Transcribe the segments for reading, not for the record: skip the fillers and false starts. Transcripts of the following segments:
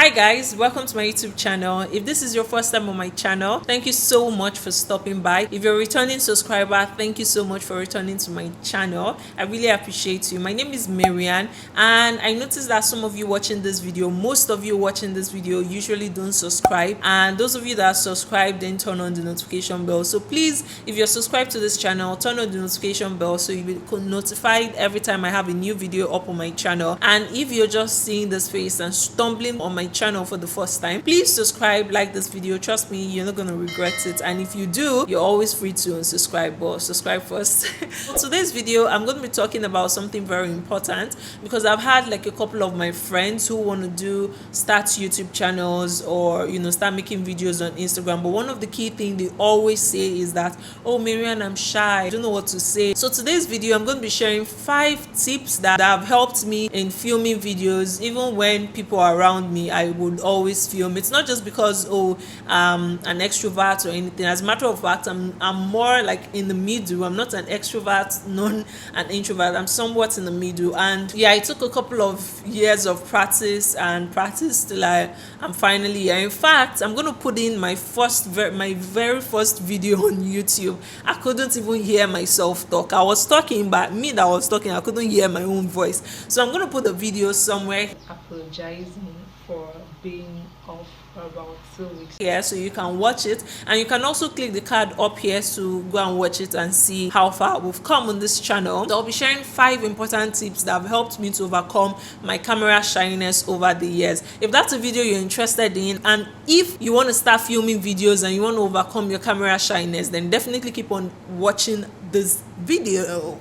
Hi guys, welcome to my YouTube channel. If this is your first time on my channel, thank you so much for stopping by. If you're a returning subscriber, thank you so much for returning to my channel. I really appreciate you. My name is Marian, and I noticed that some of you watching this video, most of you watching this video usually don't subscribe, and those of you that are subscribed then turn on the notification bell. So please, if you're subscribed to this channel, turn on the notification bell so you'll be notified every time I have a new video up on my channel. And if you're just seeing this face and stumbling on my channel for the first time, please subscribe, like this video. Trust me, you're not gonna regret it. And if you do, you're always free to unsubscribe, but subscribe first. For today's video, I'm going to be talking about something very important, because I've had like a couple of my friends who want to start YouTube channels, or start making videos on Instagram, but one of the key things they always say is that, oh Marian, I'm shy, I don't know what to say. So today's video, I'm going to be sharing 5 tips that have helped me in filming videos. Even when people are around me, I would always film. It's not just because an extrovert or anything. As a matter of fact, I'm more like in the middle. I'm not an extrovert, nor an introvert. I'm somewhat in the middle. And yeah, it took a couple of years of practice till I'm finally here. In fact, I'm gonna put in my very first video on YouTube. I couldn't even hear myself talk. I was talking, but me that was talking, I couldn't hear my own voice. So I'm gonna put the video somewhere apologizing for being off for about 2 weeks. Yeah, so you can watch it, and you can also click the card up here to go and watch it and see how far we've come on this channel. So I'll be sharing 5 important tips that have helped me to overcome my camera shyness over the years. If that's a video you're interested in, and if you want to start filming videos and you want to overcome your camera shyness, then definitely keep on watching this video.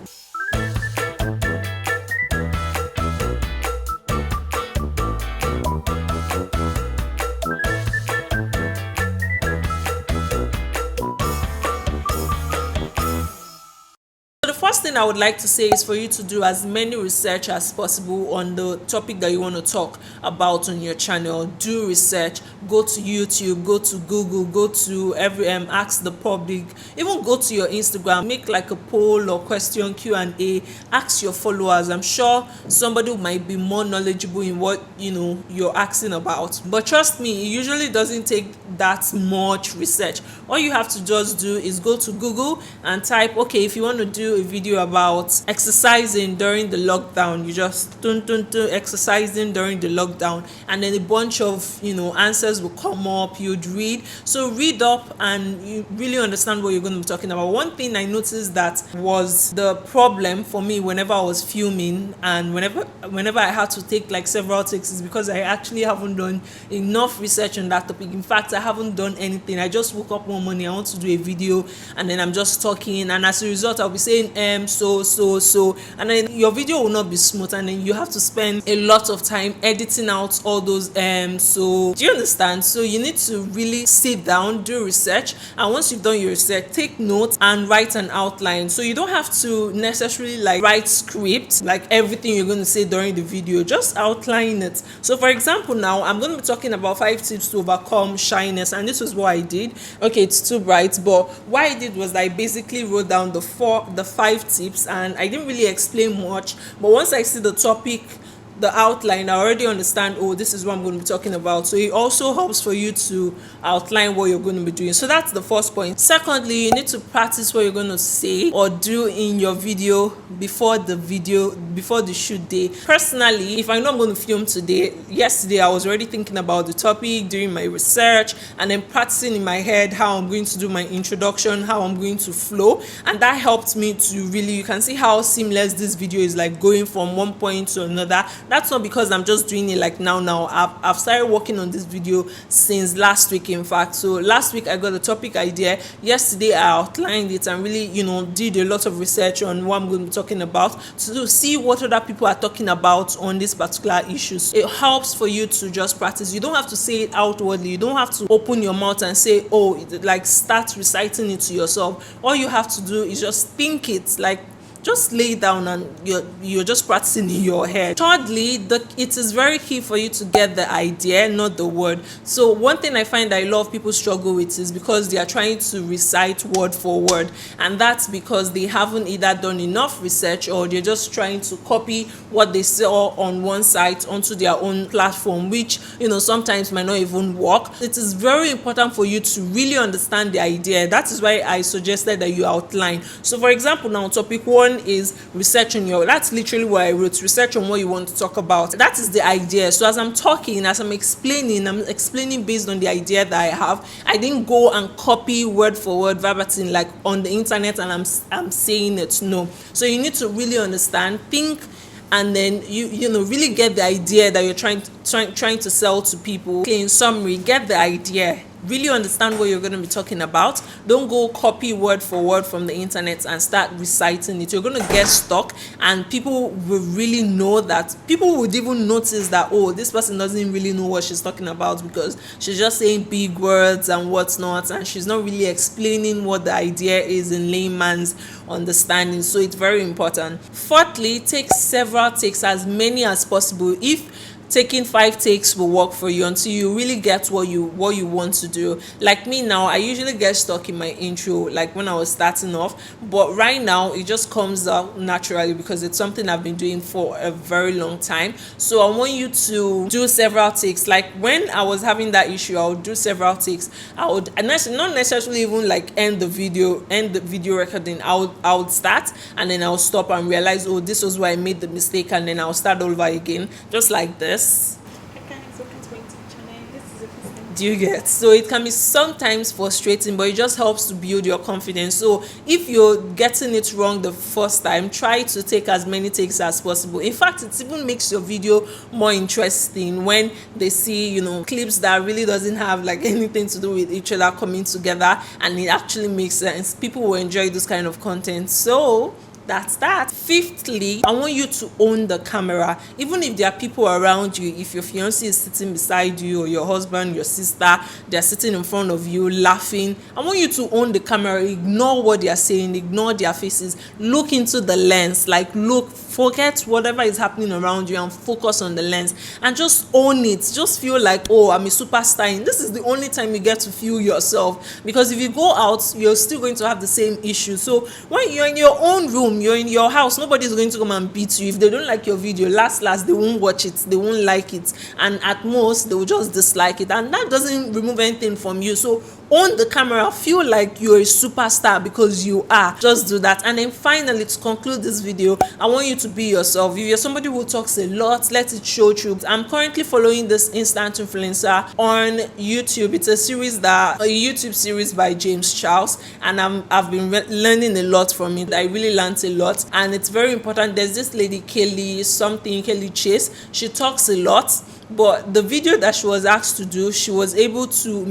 First thing I would like to say is for you to do as many research as possible on the topic that you want to talk about on your channel. Do research, go to YouTube, go to Google, go to ask the public, even go to your Instagram, make like a poll or question Q&A, ask your followers. I'm sure somebody might be more knowledgeable in what you're asking about. But trust me, it usually doesn't take that much research. All you have to just do is go to Google and type, okay, if you want to do a video about exercising during the lockdown, you just exercising during the lockdown, and then a bunch of answers will come up. You'd read up and you really understand what you're going to be talking about. One thing I noticed that was the problem for me whenever I was filming, and whenever I had to take like several takes, is because I actually haven't done enough research on that topic. In fact, I haven't done anything. I just woke up one morning, I want to do a video, and then I'm just talking, and as a result I'll be saying so, and then your video will not be smooth, and then you have to spend a lot of time editing out all those so. Do you understand? So you need to really sit down, do research, and once you've done your research, take notes and write an outline. So you don't have to necessarily like write script, like everything you're going to say during the video, just outline it. So for example, now I'm going to be talking about 5 tips to overcome shyness, and this was what I did. Okay, it's too bright, but what I did was I basically wrote down the 5 tips, and I didn't really explain much, but once I see the topic, the outline, I already understand, oh, this is what I'm going to be talking about. So it also helps for you to outline what you're going to be doing. So that's the first point. Secondly, you need to practice what you're going to say or do in your video before the shoot day. Personally, if I know I'm going to film yesterday I was already thinking about the topic, doing my research, and then practicing in my head how I'm going to do my introduction, how I'm going to flow, and that helped me to really, you can see how seamless this video is, like going from one point to another. That's not because I'm just doing it like now. I've started working on this video since last week, in fact. So last week I got the topic idea. Yesterday I outlined it and really did a lot of research on what I'm going to be talking about, to see what other people are talking about on this particular issues. It helps for you to just practice. You don't have to say it outwardly. You don't have to open your mouth and say, like start reciting it to yourself. All you have to do is just think it, like just lay down and you're just practicing in your head. Thirdly, it is very key for you to get the idea, not the word. So one thing I find that a lot of people struggle with is because they are trying to recite word for word, and that's because they haven't either done enough research, or they're just trying to copy what they saw on one site onto their own platform, which sometimes might not even work. It is very important for you to really understand the idea. That is why I suggested that you outline. So for example, now topic 1 is research on that's literally what I wrote, research on what you want to talk about. That is the idea. So as I'm talking, as I'm explaining based on the idea that I have. I didn't go and copy word for word verbatim like on the internet and I'm saying it. No. So you need to really understand, think, and then you really get the idea that you're trying to sell to people. Okay, in summary, get the idea, really understand what you're going to be talking about. Don't go copy word for word from the internet and start reciting it. You're going to get stuck, and people will really know that. People would even notice that, oh, this person doesn't really know what she's talking about, because she's just saying big words and whatnot, and she's not really explaining what the idea is in layman's understanding. So it's very important. Fourthly, take several takes, as many as possible. If taking 5 takes will work for you until you really get what you want to do. Like me now, I usually get stuck in my intro, like when I was starting off, but right now it just comes out naturally because it's something I've been doing for a very long time. So I want you to do several takes. Like when I was having that issue, I would do several takes. I would not necessarily even like end the video recording. I would start and then I'll stop and realize, oh, this was where I made the mistake, and then I'll start over again, just like this. Do you get? So it can be sometimes frustrating, but it just helps to build your confidence. So if you're getting it wrong the first time, try to take as many takes as possible. In fact, it even makes your video more interesting when they see clips that really doesn't have like anything to do with each other coming together, and it actually makes sense. People will enjoy this kind of content. So that's that. Fifthly, I want you to own the camera. Even if there are people around you, if your fiancé is sitting beside you, or your husband, your sister, they're sitting in front of you laughing, I want you to own the camera. Ignore what they are saying, ignore their faces, look into the lens, forget whatever is happening around you and focus on the lens and just own it. Just feel like, oh, I'm a superstar. And this is the only time you get to feel yourself, because if you go out, you're still going to have the same issue. So when you're in your own room, you're in your house, nobody's going to come and beat you. If they don't like your video, last they won't watch it, they won't like it, and at most they will just dislike it, and that doesn't remove anything from you. So own the camera, feel like you're a superstar, because you are. Just do that. And then finally, to conclude this video, I want you to be yourself. If you're somebody who talks a lot, let it show through. I'm currently following this instant influencer on YouTube. It's a YouTube series by James Charles, and I've been learning a lot from it. I really learned a lot, and it's very important. There's this lady Kelly Chase. She talks a lot, but the video that she was asked to do, she was able to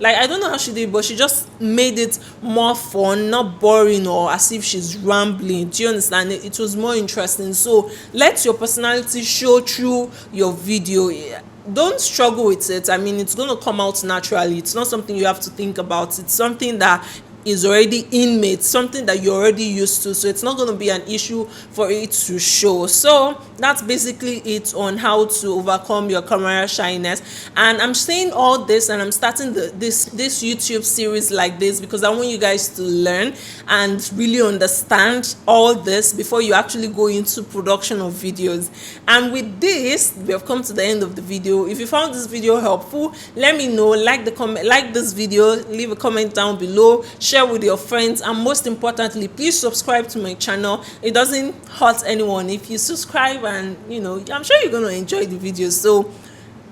I don't know how she did, but she just made it more fun, not boring or as if she's rambling. Do you understand? It was more interesting. So let your personality show through your video. Don't struggle with it. I mean, it's going to come out naturally. It's not something you have to think about. It's something that is already inmate, something that you're already used to, so it's not going to be an issue for it to show. So that's basically it on how to overcome your camera shyness. And I'm saying all this, and I'm starting this YouTube series like this because I want you guys to learn and really understand all this before you actually go into production of videos. And with this, we have come to the end of the video. If you found this video helpful, let me know. Like this video, leave a comment down below, share with your friends, and most importantly, please subscribe to my channel. It doesn't hurt anyone if you subscribe, and I'm sure you're going to enjoy the video. So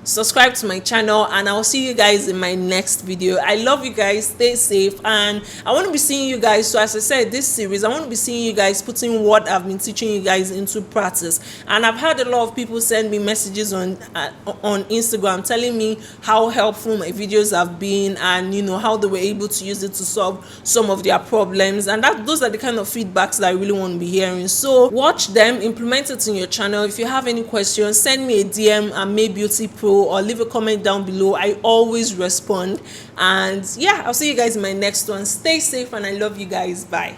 subscribe to my channel, and I'll see you guys in my next video. I love you guys. Stay safe, and I want to be seeing you guys. So as I said, this series, I want to be seeing you guys putting what I've been teaching you guys into practice. And I've had a lot of people send me messages on Instagram telling me how helpful my videos have been, and how they were able to use it to solve some of their problems. And those are the kind of feedbacks that I really want to be hearing. So watch them, implement it in your channel. If you have any questions, send me a DM at May Beauty Pro, or leave a comment down below. I always respond. And yeah, I'll see you guys in my next one. Stay safe, and I love you guys. Bye.